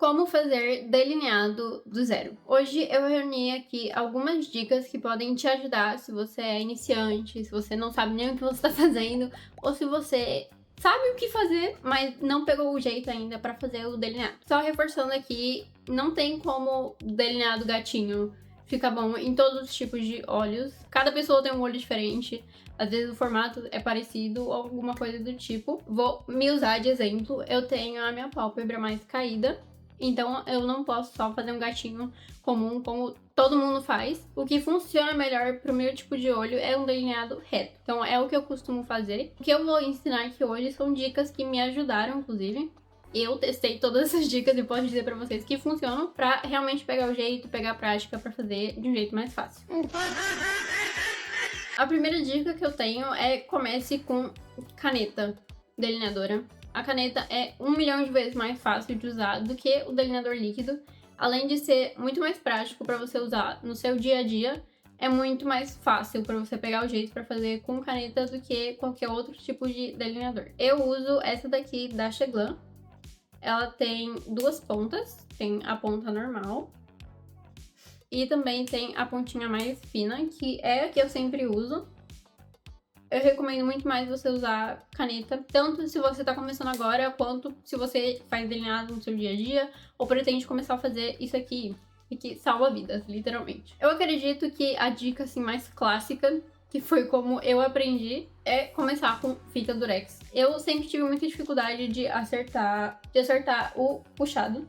Como fazer delineado do zero. Hoje eu reuni aqui algumas dicas que podem te ajudar se você é iniciante, se você não sabe nem o que você está fazendo, ou se você sabe o que fazer, mas não pegou o jeito ainda para fazer o delineado. Só reforçando aqui, não tem como delineado gatinho fica bom em todos os tipos de olhos. Cada pessoa tem um olho diferente. Às vezes o formato é parecido ou alguma coisa do tipo. Vou me usar de exemplo. Eu tenho a minha pálpebra mais caída. Então eu não posso só fazer um gatinho comum como todo mundo faz. O que funciona melhor pro meu tipo de olho é um delineado reto. Então é o que eu costumo fazer. O que eu vou ensinar aqui hoje são dicas que me ajudaram, inclusive. Eu testei todas essas dicas e posso dizer pra vocês que funcionam pra realmente pegar o jeito, pegar a prática pra fazer de um jeito mais fácil. A primeira dica que eu tenho é comece com caneta delineadora. A caneta é 1 milhão de vezes mais fácil de usar do que o delineador líquido. Além de ser muito mais prático pra você usar no seu dia a dia, é muito mais fácil pra você pegar o jeito pra fazer com caneta do que qualquer outro tipo de delineador. Eu uso essa daqui da Cheglan. Ela tem duas pontas, tem a ponta normal e também tem a pontinha mais fina, que é a que eu sempre uso. Eu recomendo muito mais você usar caneta, tanto se você tá começando agora, quanto se você faz delineado no seu dia a dia, ou pretende começar a fazer isso aqui, que salva vidas, literalmente. Eu acredito que a dica, assim, mais clássica, que foi como eu aprendi, é começar com fita durex. Eu sempre tive muita dificuldade de acertar o puxado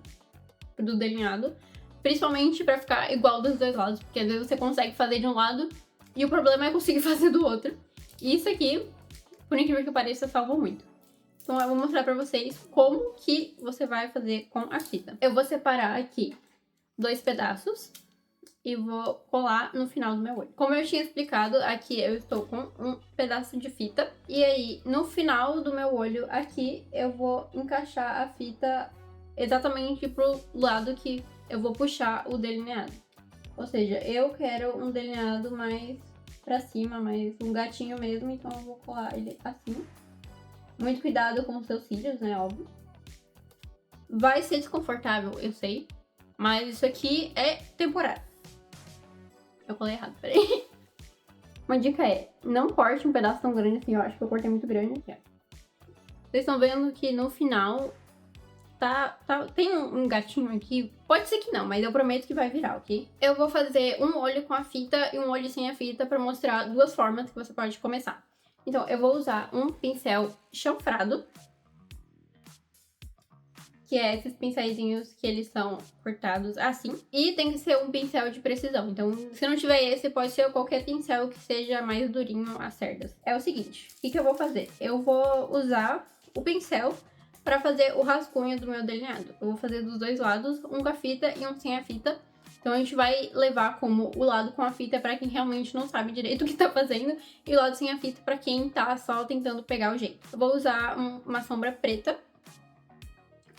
do delineado, principalmente pra ficar igual dos dois lados, porque às vezes você consegue fazer de um lado e o problema é conseguir fazer do outro. E isso aqui, por incrível que pareça, salva muito. Então eu vou mostrar pra vocês como que você vai fazer com a fita. Eu vou separar aqui 2 pedaços e vou colar no final do meu olho. Como eu tinha explicado, aqui eu estou com um pedaço de fita. E aí, no final do meu olho, aqui, eu vou encaixar a fita exatamente pro lado que eu vou puxar o delineado. Ou seja, eu quero um delineado mais pra cima, mais um gatinho mesmo, então eu vou colar ele assim. Muito cuidado com os seus cílios, né, óbvio. Vai ser desconfortável, eu sei, mas isso aqui é temporário. Eu colei errado, peraí. Uma dica é, não corte um pedaço tão grande assim, eu acho que eu cortei muito grande aqui, ó. Vocês estão vendo que no final tem um gatinho aqui, pode ser que não, mas eu prometo que vai virar, ok? Eu vou fazer um olho com a fita e um olho sem a fita pra mostrar duas formas que você pode começar. Então, eu vou usar um pincel chanfrado, que é esses pincéisinhos que eles são cortados assim. E tem que ser um pincel de precisão. Então, se não tiver esse, pode ser qualquer pincel que seja mais durinho às cerdas. É o seguinte, o que eu vou fazer? Eu vou usar o pincel pra fazer o rascunho do meu delineado. Eu vou fazer dos dois lados, um com a fita e um sem a fita. Então a gente vai levar como o lado com a fita pra quem realmente não sabe direito o que tá fazendo, e o lado sem a fita pra quem tá só tentando pegar o jeito. Eu vou usar uma sombra preta,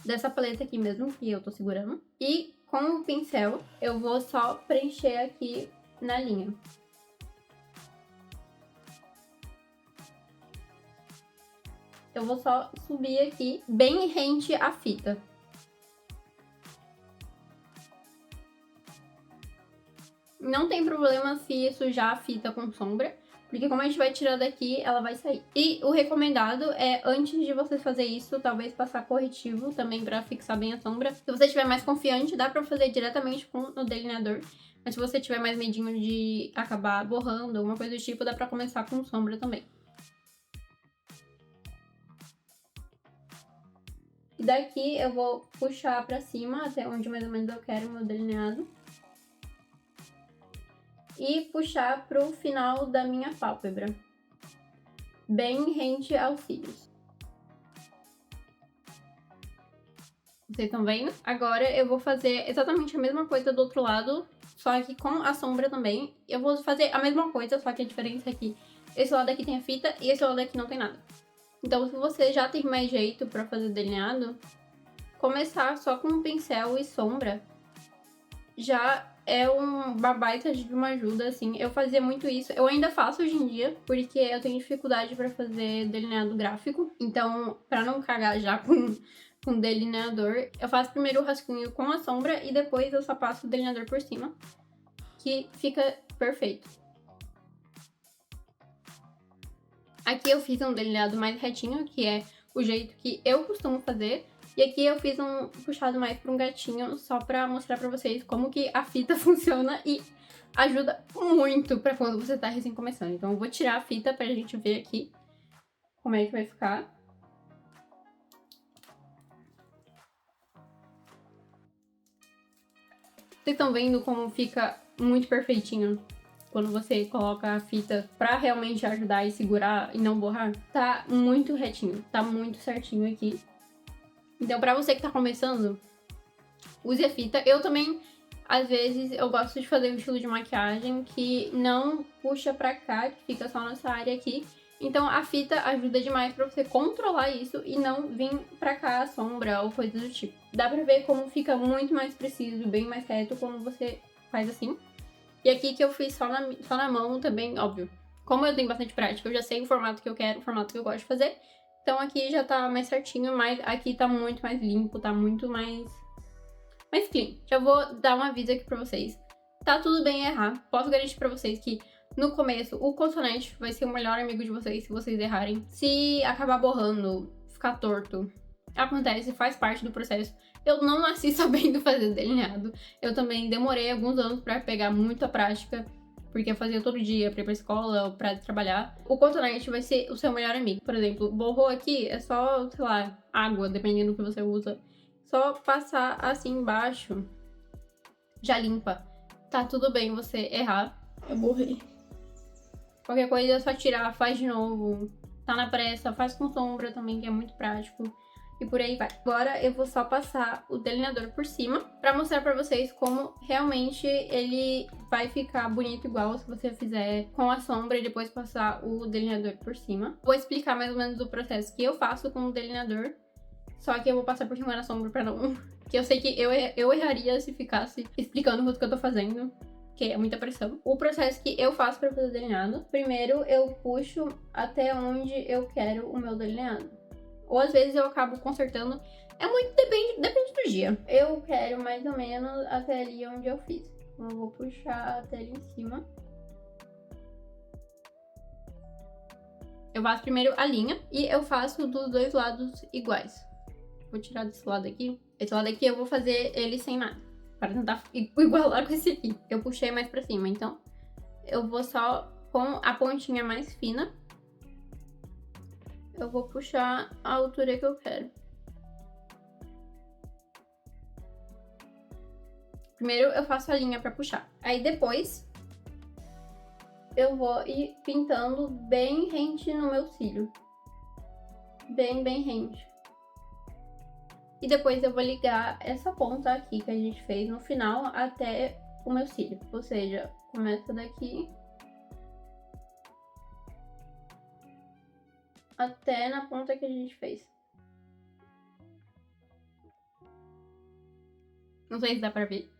dessa paleta aqui mesmo, que eu tô segurando. E com o pincel, eu vou só preencher aqui na linha. Eu vou só subir aqui, bem rente à fita. Não tem problema se sujar a fita com sombra, porque como a gente vai tirar daqui, ela vai sair. E o recomendado é, antes de você fazer isso, talvez passar corretivo também pra fixar bem a sombra. Se você estiver mais confiante, dá pra fazer diretamente no delineador. Mas se você tiver mais medinho de acabar borrando, alguma coisa do tipo, dá pra começar com sombra também. E daqui eu vou puxar pra cima, até onde mais ou menos eu quero o meu delineado. E puxar pro final da minha pálpebra, bem rente aos cílios. Vocês estão vendo? Agora eu vou fazer exatamente a mesma coisa do outro lado, só que com a sombra também. Eu vou fazer a mesma coisa, só que a diferença é que esse lado aqui tem a fita e esse lado aqui não tem nada. Então, se você já tem mais jeito pra fazer delineado, começar só com um pincel e sombra já é uma baita de uma ajuda, assim. Eu fazia muito isso, eu ainda faço hoje em dia, porque eu tenho dificuldade pra fazer delineado gráfico. Então, pra não cagar já com com delineador, eu faço primeiro o rascunho com a sombra e depois eu só passo o delineador por cima, que fica perfeito. Aqui eu fiz um delineado mais retinho, que é o jeito que eu costumo fazer. E aqui eu fiz um puxado mais para um gatinho, só pra mostrar pra vocês como que a fita funciona e ajuda muito pra quando você tá recém começando. Então eu vou tirar a fita pra gente ver aqui como é que vai ficar. Vocês estão vendo como fica muito perfeitinho quando você coloca a fita pra realmente ajudar e segurar e não borrar? Tá muito retinho, tá muito certinho aqui. Então, pra você que tá começando, use a fita. Eu também, às vezes, eu gosto de fazer um estilo de maquiagem que não puxa pra cá, que fica só nessa área aqui. Então, a fita ajuda demais pra você controlar isso e não vir pra cá a sombra ou coisa do tipo. Dá pra ver como fica muito mais preciso, bem mais reto quando você faz assim. E aqui que eu fiz só na mão também, óbvio. Como eu tenho bastante prática, eu já sei o formato que eu quero, o formato que eu gosto de fazer. Então aqui já tá mais certinho, mas aqui tá muito mais limpo, tá muito mais clean. Já vou dar um aviso aqui pra vocês. Tá tudo bem errar. Posso garantir pra vocês que no começo o cotonete vai ser o melhor amigo de vocês se vocês errarem. Se acabar borrando, ficar torto, acontece, faz parte do processo. Eu não nasci sabendo fazer delineado. Eu também demorei alguns anos pra pegar muita prática, porque eu fazia todo dia pra ir pra escola ou pra trabalhar. O cotonete vai ser o seu melhor amigo. Por exemplo, borrou aqui, é só, sei lá, água, dependendo do que você usa. Só passar assim embaixo, já limpa. Tá tudo bem você errar. Eu borrei. Qualquer coisa é só tirar, faz de novo. Tá na pressa, faz com sombra também, que é muito prático. E por aí vai. Agora eu vou só passar o delineador por cima pra mostrar pra vocês como realmente ele vai ficar bonito igual se você fizer com a sombra e depois passar o delineador por cima. Vou explicar mais ou menos o processo que eu faço com o delineador, só que eu vou passar por cima da sombra pra não... que eu sei que eu erraria se ficasse explicando o que eu tô fazendo, que é muita pressão. O processo que eu faço pra fazer o delineado, primeiro eu puxo até onde eu quero o meu delineado. Ou às vezes eu acabo consertando. É muito, depende do dia. Eu quero mais ou menos até ali onde eu fiz. Então eu vou puxar até ali em cima. Eu faço primeiro a linha e eu faço dos dois lados iguais. Vou tirar desse lado aqui. Esse lado aqui eu vou fazer ele sem nada, para tentar igualar com esse aqui. Eu puxei mais pra cima, então eu vou só com a pontinha mais fina. Eu vou puxar a altura que eu quero. Primeiro eu faço a linha pra puxar. Aí depois eu vou ir pintando bem rente no meu cílio. Bem rente. E depois eu vou ligar essa ponta aqui que a gente fez no final até o meu cílio. Ou seja, começa daqui até na ponta que a gente fez. Não sei se dá pra ver.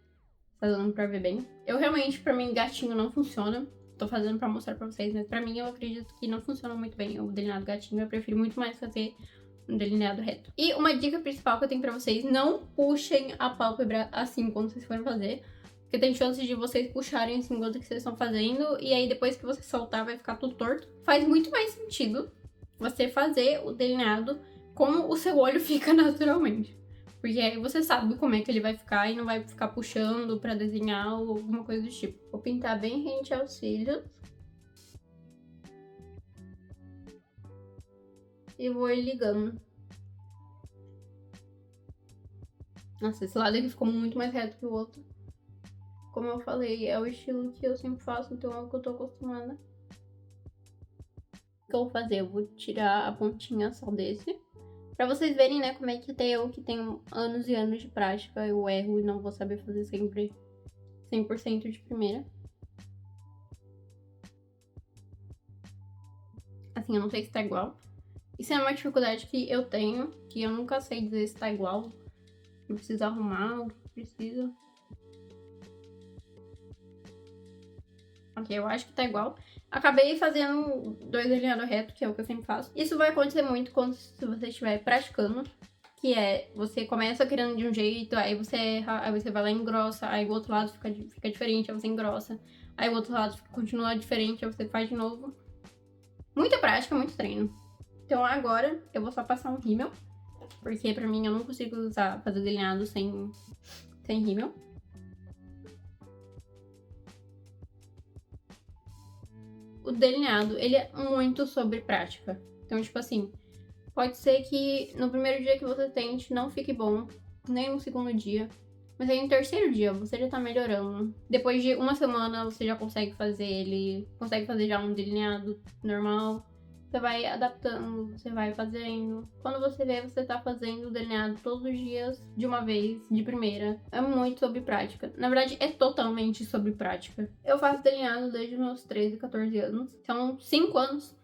Tá dando pra ver bem. Eu realmente, pra mim, gatinho não funciona. Tô fazendo pra mostrar pra vocês, mas pra mim eu acredito que não funciona muito bem o delineado gatinho. Eu prefiro muito mais fazer um delineado reto. E uma dica principal que eu tenho pra vocês: não puxem a pálpebra assim quando vocês forem fazer. Porque tem chance de vocês puxarem assim enquanto que vocês estão fazendo. E aí depois que você soltar vai ficar tudo torto. Faz muito mais sentido você fazer o delineado como o seu olho fica naturalmente. Porque aí você sabe como é que ele vai ficar e não vai ficar puxando pra desenhar ou alguma coisa do tipo. Vou pintar bem rente aos cílios. E vou ir ligando. Nossa, esse lado aqui ficou muito mais reto que o outro. Como eu falei, é o estilo que eu sempre faço, então é o que eu tô acostumada. O que eu vou fazer? Eu vou tirar a pontinha só desse. Pra vocês verem, né, como é que até eu, que tenho anos e anos de prática, eu erro e não vou saber fazer sempre 100% de primeira. Assim, eu não sei se tá igual. Isso é uma dificuldade que eu tenho, que eu nunca sei dizer se tá igual. Eu preciso arrumar o que precisa. Ok, eu acho que tá igual. Acabei fazendo 2 delineados reto, que é o que eu sempre faço. Isso vai acontecer muito quando se você estiver praticando, que é, você começa querendo de um jeito, aí você erra, aí você vai lá e engrossa, aí o outro lado fica diferente, aí você engrossa, aí o outro lado continua diferente, aí você faz de novo. Muita prática, muito treino. Então agora eu vou só passar um rímel, porque pra mim eu não consigo fazer delineado sem rímel. O delineado, ele é muito sobre prática. Então, tipo assim, pode ser que no primeiro dia que você tente não fique bom, nem no segundo dia. Mas aí no terceiro dia você já tá melhorando. Depois de uma semana você já consegue fazer ele, consegue fazer já um delineado normal. Você vai adaptando, você vai fazendo. Quando você vê, você tá fazendo o delineado todos os dias, de uma vez, de primeira. É muito sobre prática. Na verdade, é totalmente sobre prática. Eu faço delineado desde os meus 13, 14 anos. São 5 anos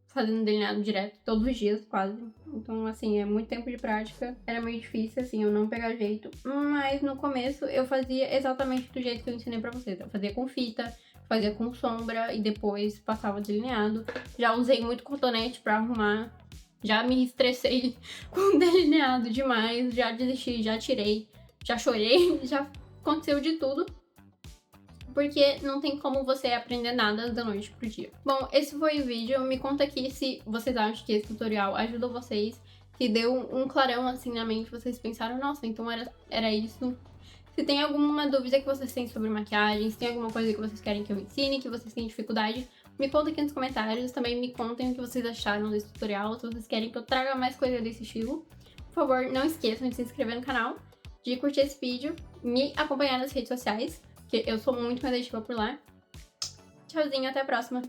fazendo delineado direto, todos os dias, quase. Então, assim, é muito tempo de prática. Era meio difícil, assim, eu não pegar jeito. Mas no começo eu fazia exatamente do jeito que eu ensinei pra vocês. Eu fazia com fita, fazia com sombra e depois passava delineado. Já usei muito cotonete pra arrumar. Já me estressei com delineado demais. Já desisti, já tirei, já chorei, já aconteceu de tudo. Porque não tem como você aprender nada da noite pro dia. Bom, esse foi o vídeo. Me conta aqui se vocês acham que esse tutorial ajudou vocês, se deu um clarão assim na mente, vocês pensaram, nossa, então era isso. Se tem alguma dúvida que vocês têm sobre maquiagem, se tem alguma coisa que vocês querem que eu ensine, que vocês têm dificuldade, me conta aqui nos comentários. Também me contem o que vocês acharam desse tutorial, se vocês querem que eu traga mais coisa desse estilo. Por favor, não esqueçam de se inscrever no canal, de curtir esse vídeo, me acompanhar nas redes sociais, porque eu sou muito mais ativa por lá. Tchauzinho, até a próxima!